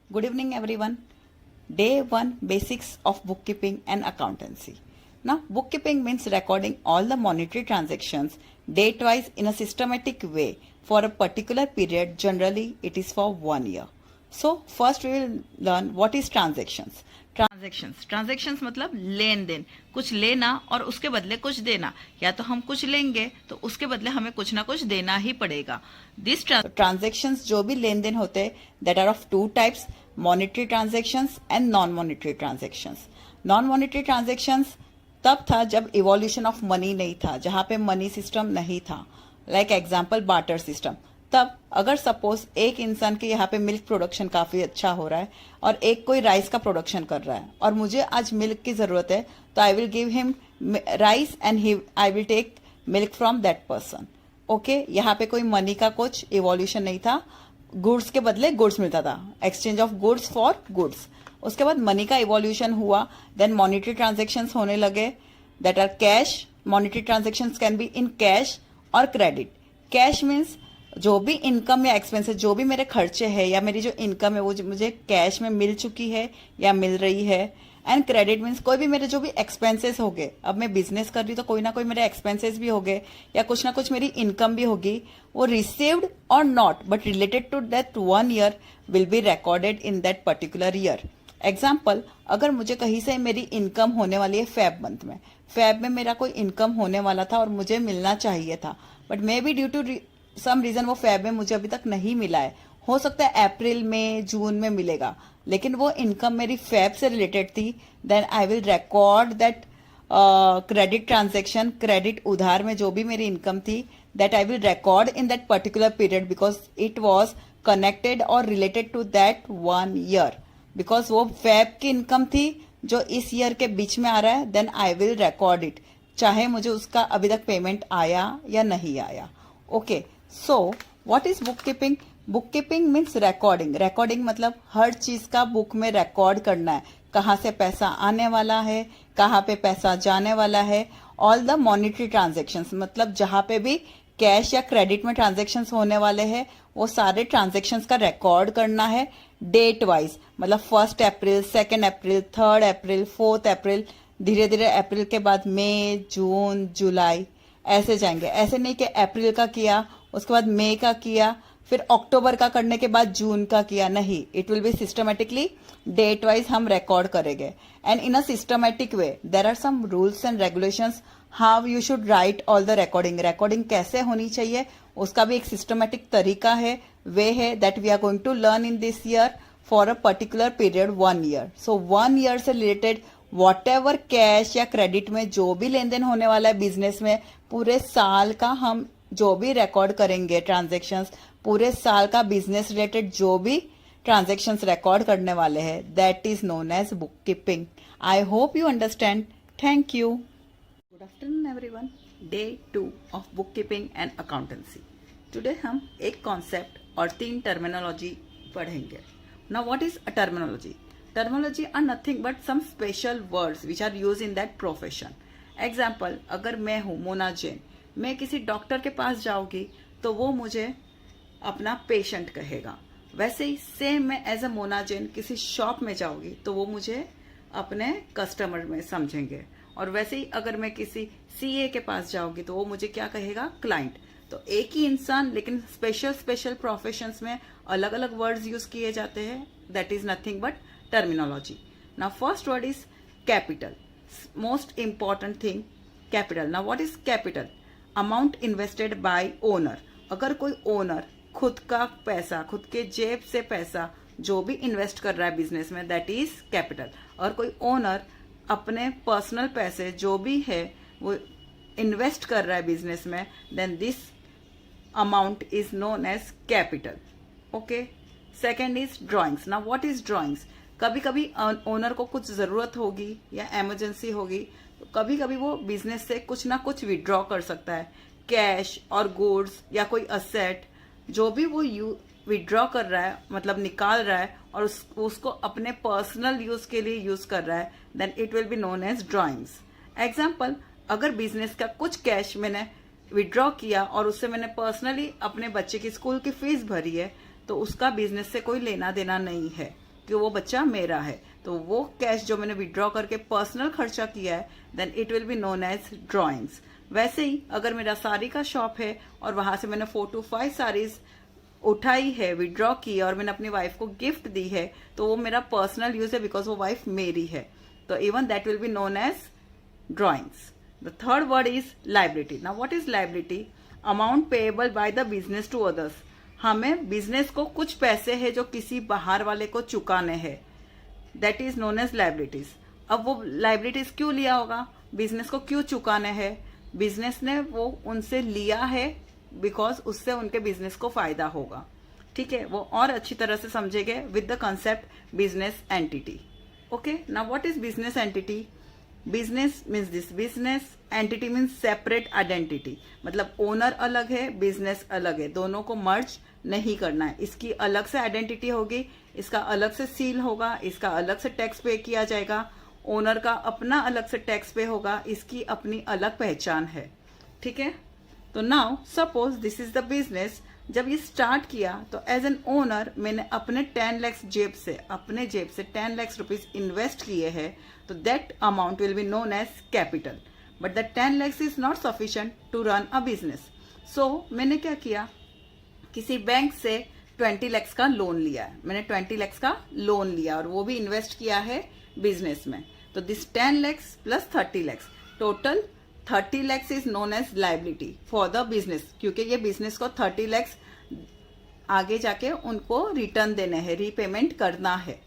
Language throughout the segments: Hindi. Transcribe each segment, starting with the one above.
Good evening, everyone. Day 1 Basics of Bookkeeping and Accountancy. Now, bookkeeping means recording all the monetary transactions date wise in a systematic way for a particular period. Generally, it is for 1 year. So, first we will learn what is transactions. Transactions मतलब लेन देन, कुछ लेना और उसके बदले कुछ देना, या तो हम कुछ लेंगे तो उसके बदले हमें कुछ ना कुछ देना ही पड़ेगा. दिस ट्रांजेक्शंस जो भी लेन देन होते हैं that are of two types, monetary transactions and non monetary transactions. Non monetary transactions तब था जब इवोल्यूशन ऑफ मनी नहीं था, जहां पे मनी सिस्टम नहीं था. Like example barter system. तब अगर सपोज एक इंसान के यहाँ पे मिल्क प्रोडक्शन काफी अच्छा हो रहा है और एक कोई राइस का प्रोडक्शन कर रहा है और मुझे आज मिल्क की जरूरत है, तो I will give him rice and I will take milk from that person. Okay, यहाँ पे कोई मनी का कुछ इवोल्यूशन नहीं था, गुड्स के बदले गुड्स मिलता था, exchange of goods for goods. उसके बाद मनी का इवोल्यूशन हुआ, देन मॉनेटरी ट्रांजेक्शन्स होने लगे that are cash. Monetary transactions can be in cash और क्रेडिट. कैश मीन्स जो भी इनकम या एक्सपेंसेस, जो भी मेरे खर्चे हैं या मेरी जो इनकम है वो मुझे कैश में मिल चुकी है या मिल रही है. एंड क्रेडिट मीन्स कोई भी मेरे जो भी एक्सपेंसेस हो गए, अब मैं बिजनेस कर रही तो कोई ना कोई मेरे एक्सपेंसेस भी हो गए या कुछ ना कुछ मेरी इनकम भी होगी, वो रिसीव्ड और not but related to that 1 year will be recorded in that particular year. Example, अगर मुझे कहीं से मेरी इनकम होने वाली है फेब मंथ में, फेब में मेरा कोई इनकम होने वाला था और मुझे मिलना चाहिए था, but may be due to some reason वो फेब में मुझे अभी तक नहीं मिला है. हो सकता है अप्रैल में जून में मिलेगा, लेकिन वो इनकम मेरी फेब से रिलेटेड थी. Then I will record that credit transaction, credit उधार में जो भी मेरी इनकम थी, that I will record in that particular period because it was connected और related to that 1 year. Because वो फेब की इनकम थी जो इस ईयर के बीच में आ रहा है, then I will record it, चाहे मुझे उसका अभी तक पेमेंट आया या नहीं आया. Okay, so what is book keeping? Book keeping means recording. Recording मतलब हर चीज का बुक में रिकॉर्ड करना है, कहाँ से पैसा आने वाला है, कहाँ पे पैसा जाने वाला है. ऑल द मॉनेटरी ट्रांजेक्शन्स मतलब जहां पे भी कैश या क्रेडिट में ट्रांजेक्शन्स होने वाले हैं वो सारे ट्रांजेक्शन्स का रिकॉर्ड करना है डेट वाइज. मतलब 1 अप्रैल, 2 अप्रैल, 3 अप्रैल, 4 अप्रैल, धीरे धीरे अप्रैल के बाद मई, जून, जुलाई ऐसे जाएंगे. ऐसे नहीं कि अप्रैल का किया उसके बाद मई का किया फिर अक्टूबर का करने के बाद जून का किया, नहीं. It will be systematically date wise हम रिकॉर्ड करेंगे. And in a systematic way there are some rules and regulations how you should write all the recording. Recording कैसे होनी चाहिए उसका भी एक सिस्टमेटिक तरीका है, वे है that we are going to learn in this year for a particular period 1 year. So 1 year से रिलेटेड वॉट एवर कैश या क्रेडिट में जो भी लेन देन होने वाला है बिजनेस में, पूरे साल का हम जो भी रिकॉर्ड करेंगे ट्रांजेक्शन्स, पूरे साल का बिजनेस रिलेटेड जो भी ट्रांजेक्शन्स रिकॉर्ड करने वाले हैं, that is known as book keeping. I hope you understand. Thank you. Good afternoon everyone. Day 2 of book keeping and accountancy. Today हम एक कॉन्सेप्ट और 3 टर्मिनोलॉजी पढ़ेंगे. Now what is a terminology? Terminology are nothing but some special words which are use in that profession. Example, अगर मैं हूं मोना जैन, मैं किसी डॉक्टर के पास जाऊंगी तो वो मुझे अपना पेशेंट कहेगा. वैसे ही सेम मैं एज अ मोना जैन किसी शॉप में जाऊंगी तो वो मुझे अपने कस्टमर में समझेंगे. और वैसे ही अगर मैं किसी सीए के पास जाऊंगी तो वो मुझे क्या कहेगा? क्लाइंट. तो एक ही इंसान लेकिन स्पेशल स्पेशल प्रोफेशंस में अलग अलग वर्ड्स यूज किए जाते हैं. That is nothing but terminology. Now first word is capital. Most important thing, capital. Now what is capital? Amount invested bye owner. अगर कोई ओनर खुद का पैसा, खुद के जेब से पैसा जो भी इन्वेस्ट कर रहा है बिजनेस में, दैट इज कैपिटल. और कोई ओनर अपने पर्सनल पैसे जो भी है वो इन्वेस्ट कर रहा है बिजनेस में, then this amount is known as capital. Okay. Second is drawings. Now what is drawings? कभी कभी ओनर को कुछ जरूरत होगी या इमरजेंसी होगी तो कभी कभी वो बिजनेस से कुछ ना कुछ विड्रॉ कर सकता है, कैश और गुड्स या कोई असेट जो भी वो विड्रॉ कर रहा है, मतलब निकाल रहा है और उसको अपने पर्सनल यूज के लिए यूज कर रहा है, then it will be known as drawings. Example, अगर बिजनेस का कुछ कैश मैंने विड्रॉ किया और उससे मैंने पर्सनली अपने बच्चे की स्कूल की फीस भरी है तो उसका बिजनेस से कोई लेना देना नहीं है. कि वो बच्चा मेरा है, तो वो कैश जो मैंने विड्रॉ करके पर्सनल खर्चा किया है, then it will be known as drawings. वैसे ही अगर मेरा साड़ी का शॉप है और वहां से मैंने 4 to 5 साड़ीज उठाई है, विड्रॉ की है और मैंने अपनी वाइफ को गिफ्ट दी है, तो वो मेरा पर्सनल यूज है बिकॉज वो वाइफ मेरी है, तो even that will be known as drawings. The third word is liability. Now what is liability? Amount payable by the business to others. हमें बिजनेस को कुछ पैसे है जो किसी बाहर वाले को चुकाने हैं, that is known as liabilities. अब वो लाइबिलिटीज क्यों लिया होगा, बिजनेस को क्यों चुकाने हैं? बिजनेस ने वो उनसे लिया है बिकॉज उससे उनके बिजनेस को फायदा होगा, ठीक है। वो और अच्छी तरह से समझेंगे with the concept business entity. Okay, now what is business entity? Business means this business, entity means separate identity, मतलब ओनर अलग है, बिजनेस अलग है, दोनों को मर्ज नहीं करना है। इसकी अलग से आइडेंटिटी होगी, इसका अलग से सील होगा, इसका अलग से टैक्स पे किया जाएगा, ओनर का अपना अलग से टैक्स पे होगा, इसकी अपनी अलग पहचान है, ठीक है। तो now suppose this is the business. जब ये स्टार्ट किया तो एज एन ओनर मैंने अपने 10 लाख अपने जेब से 10 लाख रुपीज इन्वेस्ट किए हैं, तो that amount will be known as capital. But the 10 lakhs is not sufficient to run a business. So मैंने क्या किया, किसी बैंक से 20 lakhs का लोन लिया है, मैंने 20 lakhs का लोन लिया और वो भी इन्वेस्ट किया है बिजनेस में। तो this 10 lakhs plus 30 lakhs, total 30 lakhs is known as liability for the business, क्योंकि ये बिजनेस को 30 lakhs आगे जाके उनको रिटर्न देने हैं, रीपेमेंट करना है,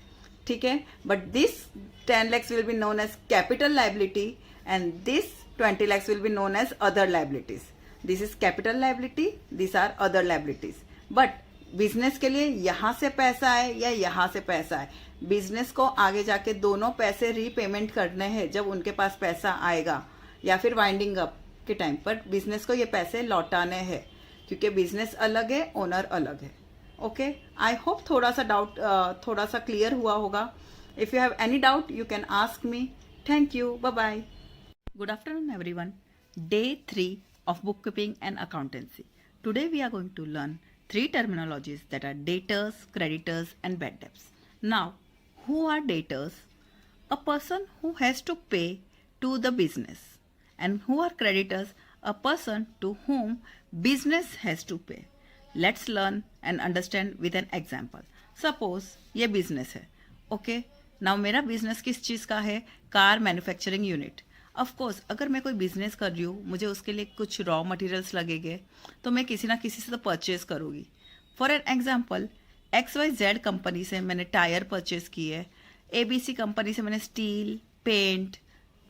ठीक है। But this 10 lakhs will be known as capital liability and this 20 lakhs will be known as other liabilities. This is capital liability, this are other liabilities. But business के लिए यहां से पैसा है या यहां से पैसा है, बिजनेस को आगे जाके दोनों पैसे रीपेमेंट करने हैं जब उनके पास पैसा आएगा, या फिर वाइंडिंग अप के टाइम पर बिजनेस को ये पैसे लौटाने हैं, क्योंकि बिजनेस अलग है, ओनर अलग है। ओके, आई होप थोड़ा सा डाउट थोड़ा सा क्लियर हुआ होगा। If you have any doubt you can ask me. Thank you, bye bye. Good afternoon everyone. Day 3 of bookkeeping and accountancy. Today we are going to learn 3 terminologies that are debtors, creditors and bad debts. Now, who are debtors? A person who has to pay to the business. And who are creditors? A person to whom business has to pay. Let's learn and understand with an example. Suppose ये business है. Okay. Now मेरा business किस चीज़ का है? Car manufacturing unit. Of course अगर मैं कोई बिजनेस कर रही हूँ, मुझे उसके लिए कुछ रॉ मटेरियल्स लगेंगे, तो मैं किसी ना किसी से तो परचेज करूँगी। For an example, XYZ company से मैंने टायर परचेज किए, ABC कंपनी से मैंने स्टील, पेंट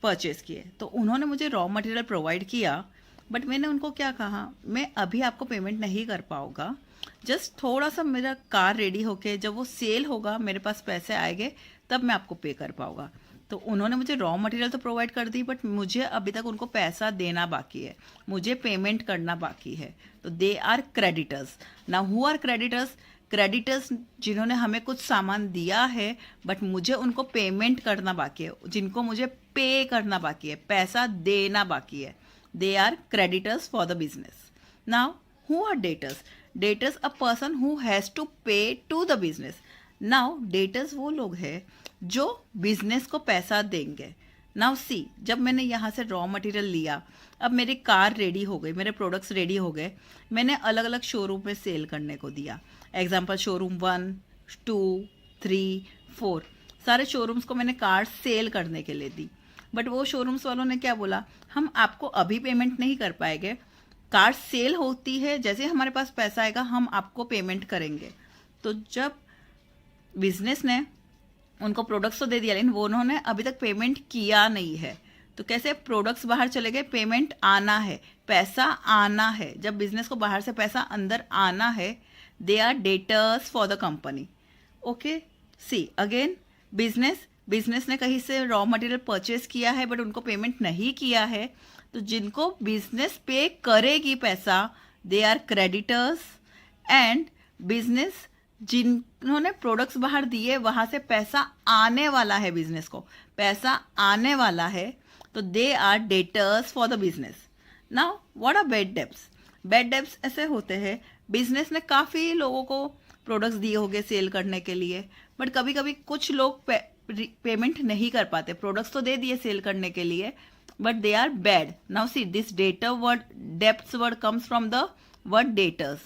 परचेज किए, तो उन्होंने मुझे रॉ मटेरियल प्रोवाइड किया, बट मैंने उनको क्या कहा, मैं अभी आपको पेमेंट नहीं कर पाऊँगा, जस्ट थोड़ा सा मेरा कार रेडी होके जब वो सेल होगा, मेरे पास पैसे आएंगे, तब मैं आपको पे कर पाऊँगा। तो उन्होंने मुझे रॉ मटेरियल तो प्रोवाइड कर दी, बट मुझे अभी तक उनको पैसा देना बाकी है, मुझे पेमेंट करना बाकी है, तो they are creditors. Now who are creditors? Creditors जिन्होंने हमें कुछ सामान दिया है बट मुझे उनको पेमेंट करना बाकी है, जिनको मुझे पे करना बाकी है, पैसा देना बाकी है, they are creditors for the business. Now who are debtors? Debtors a person who has to pay to the business. Now debtors वो लोग हैं जो बिजनेस को पैसा देंगे। नाउ सी, जब मैंने यहाँ से रॉ मटेरियल लिया, अब मेरी कार रेडी हो गई, मेरे प्रोडक्ट्स रेडी हो गए, मैंने अलग अलग शोरूम में सेल करने को दिया। एग्जांपल शोरूम 1, 2, 3, 4 सारे शोरूम्स को मैंने कार सेल करने के लिए दी, बट वो शोरूम्स वालों ने क्या बोला, हम आपको अभी पेमेंट नहीं कर पाएंगे, कार सेल होती है, जैसे हमारे पास पैसा आएगा हम आपको पेमेंट करेंगे। तो जब बिजनेस ने उनको प्रोडक्ट्स तो दे दिया, लेकिन वो उन्होंने अभी तक पेमेंट किया नहीं है, तो कैसे प्रोडक्ट्स बाहर चले गए, पेमेंट आना है, पैसा आना है। जब बिजनेस को बाहर से पैसा अंदर आना है, they are debtors for the company. Okay, see again, business ने कहीं से रॉ मटेरियल परचेज किया है बट उनको पेमेंट नहीं किया है, तो जिनको बिजनेस पे करेगी पैसा, they are creditors. And business जिन्होंने प्रोडक्ट्स बाहर दिए, वहां से पैसा आने वाला है, बिजनेस को पैसा आने वाला है, तो they are debtors for the business. Now what are bad debts? Bad debts ऐसे होते हैं, बिजनेस ने काफ़ी लोगों को प्रोडक्ट्स दिए होंगे सेल करने के लिए, बट कभी कभी कुछ लोग पेमेंट नहीं कर पाते, प्रोडक्ट्स तो दे दिए सेल करने के लिए but they are bad. Now see this debtor word, डेप्थ word comes from the word debtors.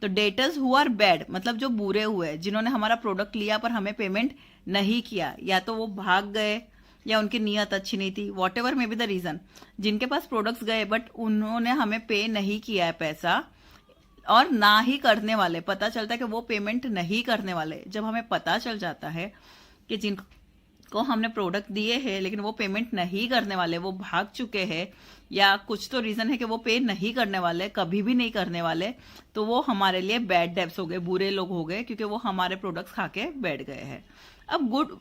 तो डेटर्स हु आर बैड मतलब जो बुरे हुए, जिन्होंने हमारा प्रोडक्ट लिया पर हमें पेमेंट नहीं किया, या तो वो भाग गए या उनकी नीयत अच्छी नहीं थी, whatever may be the reason. जिनके पास प्रोडक्ट्स गए बट उन्होंने हमें पे नहीं किया है पैसा, और ना ही करने वाले, पता चलता है कि वो पेमेंट नहीं करने वाले. जब हमें पता चल जाता है कि जिनको हमने प्रोडक्ट दिए हैं लेकिन वो पेमेंट नहीं करने वाले, वो भाग चुके हैं या कुछ तो रीजन है कि वो पे नहीं करने वाले, कभी भी नहीं करने वाले, तो वो हमारे लिए बैड डेब्ट्स हो गए, बुरे लोग हो गए, क्योंकि वो हमारे प्रोडक्ट्स खा के बैठ गए हैं. अब good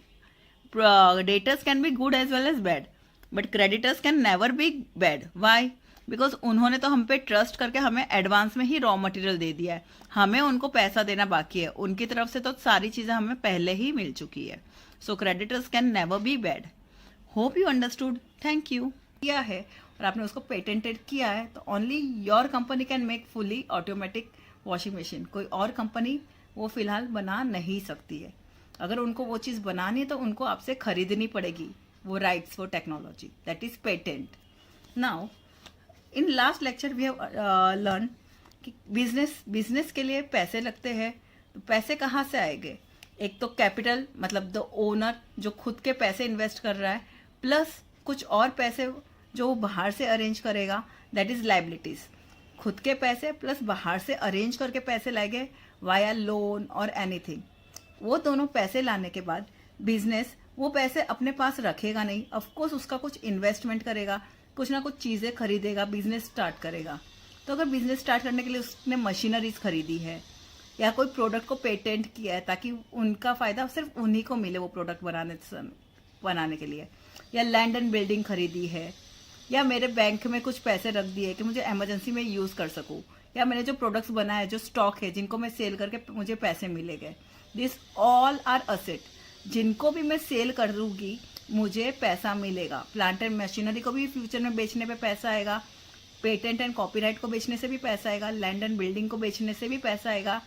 debtors can be good as well as bad, but creditors can never be bad. Why? Because उन्होंने तो हम पे ट्रस्ट करके हमें एडवांस में ही रॉ मटेरियल दे दिया है, हमें उनको पैसा देना बाकी है, उनकी तरफ से तो सारी चीजें हमें पहले ही मिल चुकी है. So creditors can never be bad. Hope you understood. Thank you. किया है और आपने उसको पेटेंटेड किया है तो only your company can make fully automatic washing machine. कोई और कंपनी वो फिलहाल बना नहीं सकती है. अगर उनको वो चीज बनानी है तो उनको आपसे खरीदनी पड़ेगी वो rights for technology, that is patent. Now in last lecture we have learn कि बिजनेस के लिए पैसे लगते हैं. तो पैसे कहाँ से आएंगे? एक तो कैपिटल मतलब द ओनर जो खुद के पैसे इन्वेस्ट कर रहा है, प्लस कुछ और पैसे जो वो बाहर से अरेंज करेगा, दैट इज लाइबिलिटीज. खुद के पैसे प्लस बाहर से अरेंज करके पैसे लाएंगे वाया लोन और एनीथिंग. वो दोनों पैसे लाने के बाद बिजनेस वो पैसे अपने पास रखेगा नहीं, ऑफकोर्स उसका कुछ इन्वेस्टमेंट करेगा, कुछ ना कुछ चीजें खरीदेगा, बिजनेस स्टार्ट करेगा. तो अगर बिजनेस स्टार्ट करने के लिए उसने मशीनरीज खरीदी है या कोई प्रोडक्ट को पेटेंट किया है ताकि उनका फायदा सिर्फ उन्हीं को मिले वो प्रोडक्ट बनाने के लिए, या लैंड एंड बिल्डिंग खरीदी है, या मेरे बैंक में कुछ पैसे रख दिए कि मुझे इमरजेंसी में यूज कर सकूं, या मैंने जो प्रोडक्ट्स बनाए जो स्टॉक है जिनको मैं सेल करके मुझे पैसे मिलेंगे, दिस ऑल आर असेट. जिनको भी मैं सेल कर दूंगी मुझे पैसा मिलेगा. प्लांट एंड मशीनरी को भी फ्यूचर में बेचने पे पैसा आएगा, पेटेंट एंड कॉपीराइट को बेचने से भी पैसा आएगा, लैंड एंड बिल्डिंग को बेचने से भी पैसा आएगा,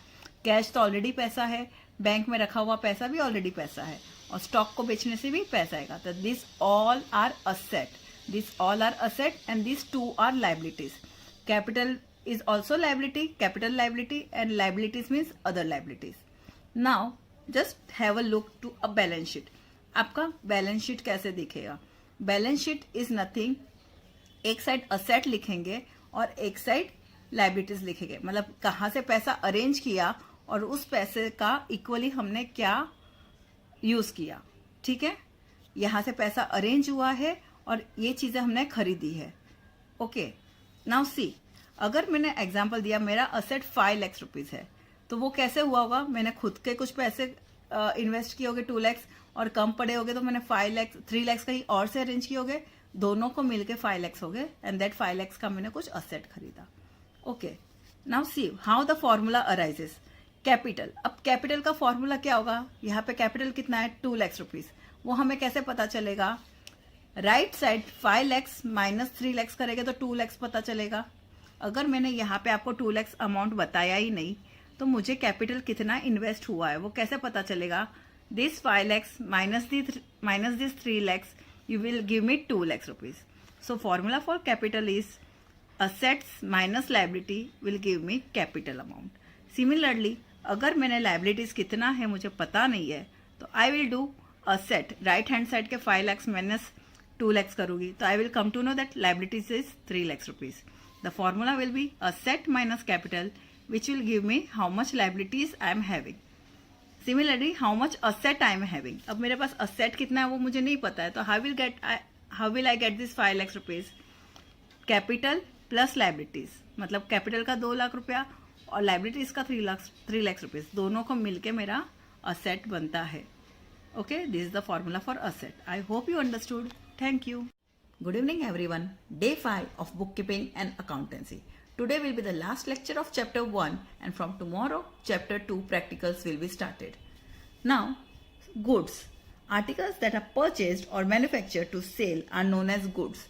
कैश तो ऑलरेडी पैसा है, बैंक में रखा हुआ पैसा भी ऑलरेडी पैसा है, और स्टॉक को बेचने से भी पैसा आएगा. तो this all are asset, this all are asset and this two are liabilities. Capital is also liability, capital liability, and liabilities means other liabilities. Now just have a look to a balance sheet. आपका बैलेंस शीट कैसे दिखेगा? बैलेंस शीट इज नथिंग, एक साइड असेट लिखेंगे और एक साइड लाइबिलिटीज लिखेंगे. मतलब कहाँ से पैसा अरेंज किया और उस पैसे का इक्वली हमने क्या यूज किया. ठीक है, यहाँ से पैसा अरेंज हुआ है और ये चीजें हमने खरीदी है. ओके, नाउ सी, अगर मैंने एग्जाम्पल दिया मेरा असेट 5 लाख रुपीज है तो वो कैसे हुआ होगा? मैंने खुद के कुछ पैसे इन्वेस्ट किए होंगे 2 लाख, और कम पड़े होंगे तो मैंने 3 लाख कहीं और से अरेंज किए होंगे, दोनों को मिलके 5 लाख हो गए, एंड दैट 5 लाख का मैंने कुछ असेट खरीदा. Okay, now see how the formula arises. Capital. अब कैपिटल का फॉर्मूला क्या होगा? यहाँ पे कैपिटल कितना है? 2 लाख रुपीज. वो हमें कैसे पता चलेगा? Right side 5 lakh minus 3 lakh करेंगे तो 2 लाख पता चलेगा. अगर मैंने यहाँ पे आपको 2 लाख अमाउंट बताया ही नहीं तो मुझे कैपिटल कितना इन्वेस्ट हुआ है वो कैसे पता चलेगा? This 5 lakhs minus this 3 lakhs, you will give me 2 lakhs rupees. So formula for capital is assets minus liability will give me capital amount. Similarly, अगर मैंने liabilities कितना है मुझे पता नहीं है तो I will do asset, right hand side के 5 lakhs minus 2 lakhs करूँगी तो I will come to know that liabilities is 3 lakhs rupees. The formula will be asset minus capital, which will give me how much liabilities I am having. Similarly, how much asset I am having. अब मेरे पास asset कितना है वो मुझे नहीं पता है तो how will I get this 5 lakhs rupees? Capital plus liabilities. मतलब कैपिटल का 2 लाख रुपया और लाइबिलिटीज का 3 लाख रुपीज, दोनों को मिलके मेरा असेट बनता है. Okay, this is the formula for asset. I hope you understood. Thank you. Good evening everyone. Day 5 of bookkeeping and accountancy. Today will be the last lecture of chapter 1 and from tomorrow chapter 2 practicals will be started. Now, goods. Articles that are purchased or manufactured to sale are known as goods.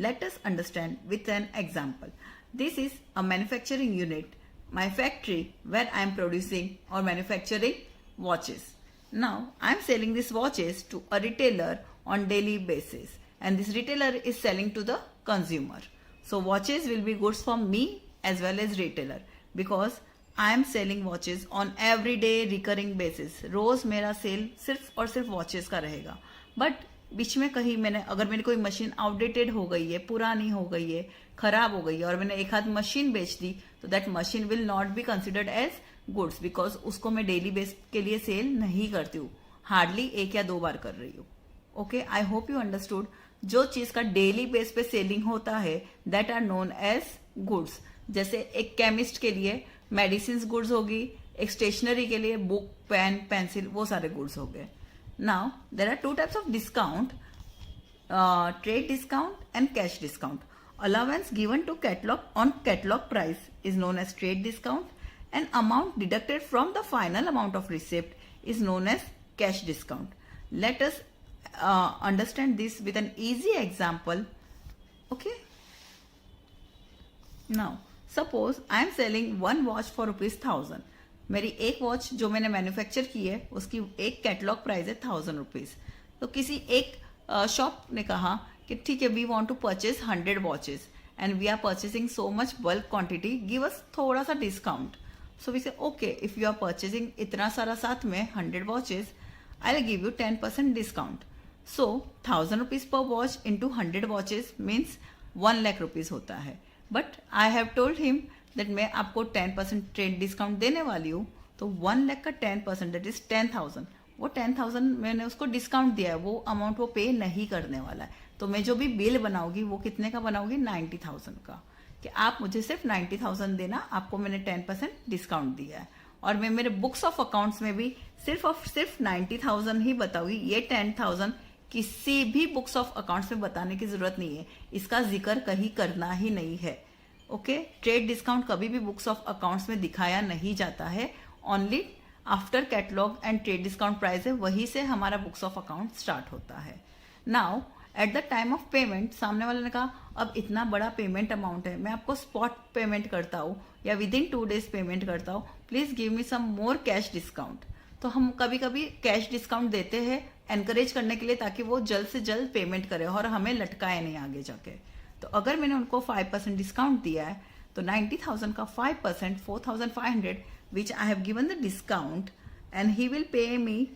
Let us understand with an example. This is a manufacturing unit, my factory where I am producing or manufacturing watches. Now I'm selling these watches to a retailer on daily basis, and this retailer is selling to the consumer. So watches will be goods for me as well as retailer, because I am selling watches on everyday recurring basis. रोज मेरा सेल सिर्फ और सिर्फ वॉचेस का रहेगा. बट बीच में कहीं अगर मेरी कोई मशीन आउटडेटेड हो गई है, पुरानी हो गई है, खराब हो गई है, और मैंने एक हाथ मशीन बेच दी, तो that machine will not be considered as goods, because उसको मैं डेली बेस के लिए सेल नहीं करती हूँ, हार्डली 1 या 2 बार कर रही हूँ. Okay, I hope you understood. जो चीज का डेली बेस पे सेलिंग होता है that are known as goods. जैसे एक केमिस्ट के लिए मेडिसिन गुड्स होगी, एक स्टेशनरी के लिए बुक, पेन, पेंसिल, वो सारे गुड्स हो गए. Now there are 2 types of discount, trade discount and cash discount. Allowance given to catalog on catalog price is known as trade discount, and amount deducted from the final amount of receipt is known as cash discount. Let us understand this with an easy example. Okay. Now suppose I am selling one watch for ₹1000. मेरी एक वॉच जो मैंने मैन्युफैक्चर की है उसकी एक कैटलॉग प्राइस है ₹1000. तो किसी एक शॉप ने कहा कि ठीक है, we want to purchase 100 watches and we are purchasing so much bulk quantity, give us थोड़ा सा discount. So we say okay, if you are purchasing इतना सारा साथ में 100 watches, I will give you 10% discount. So ₹1000 per watch into 100 watches means 1 lakh rupees होता है. But I have told him that मैं आपको 10% ट्रेड डिस्काउंट देने वाली हूँ, तो 1 लाख का 10% दैट इज 10,000. वो 10,000 मैंने उसको डिस्काउंट दिया है, वो अमाउंट वो पे नहीं करने वाला है. तो मैं जो भी बिल बनाऊंगी वो कितने का बनाऊंगी? 90,000 का, कि आप मुझे सिर्फ 90,000 देना, आपको मैंने 10% डिस्काउंट दिया है. और मैं मेरे बुक्स ऑफ अकाउंट्स में भी सिर्फ और सिर्फ 90,000 ही बताऊंगी. ये 10,000 किसी भी बुक्स ऑफ अकाउंट्स में बताने की जरूरत नहीं है, इसका जिक्र कहीं करना ही नहीं है. ओके, ट्रेड डिस्काउंट कभी भी बुक्स ऑफ अकाउंट्स में दिखाया नहीं जाता है. Only after catalogue and trade discount price है, वहीं से हमारा बुक्स ऑफ अकाउंट स्टार्ट होता है. Now at the time of payment, सामने वाले ने कहा अब इतना बड़ा पेमेंट अमाउंट है, मैं आपको स्पॉट पेमेंट करता हूँ या विद इन 2 days पेमेंट करता हूँ, please give me some more cash discount. तो हम कभी कभी कैश डिस्काउंट देते हैं एनकरेज करने के लिए, ताकि वो जल्द से जल्द पेमेंट करे और हमें लटकाए नहीं आगे जाके. तो अगर मैंने उनको 5% डिस्काउंट दिया है, तो 90,000 का 5% 4,500 which I have given the discount, and he will pay me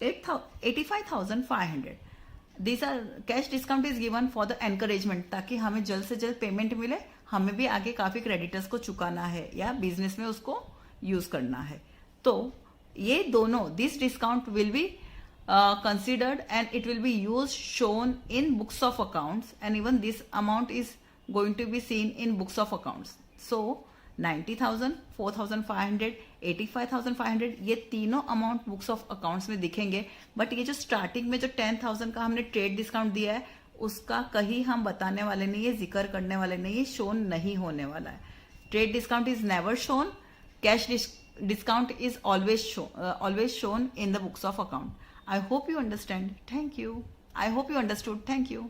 85,500. This are cash discount is given for the encouragement, ताकि हमें जल्द से जल्द पेमेंट मिले, हमें भी आगे काफी क्रेडिटर्स को चुकाना है या बिजनेस में उसको यूज करना है. तो ये दोनों, this discount will be considered and it will be used, shown in books of accounts, and even this amount is going to be seen in books of accounts. So 90,000, 4,500, 85,500 ये तीनों अमाउंट बुक्स ऑफ अकाउंट्स में दिखेंगे. बट ये जो स्टार्टिंग में जो 10,000 का हमने ट्रेड डिस्काउंट दिया है, उसका कहीं हम बताने वाले नहीं है, जिक्र करने वाले नहीं है, शोन नहीं होने वाला है. Trade discount is never shown, cash discount is always shown in the books of account. I hope you understand. Thank you. I hope you understood. Thank you.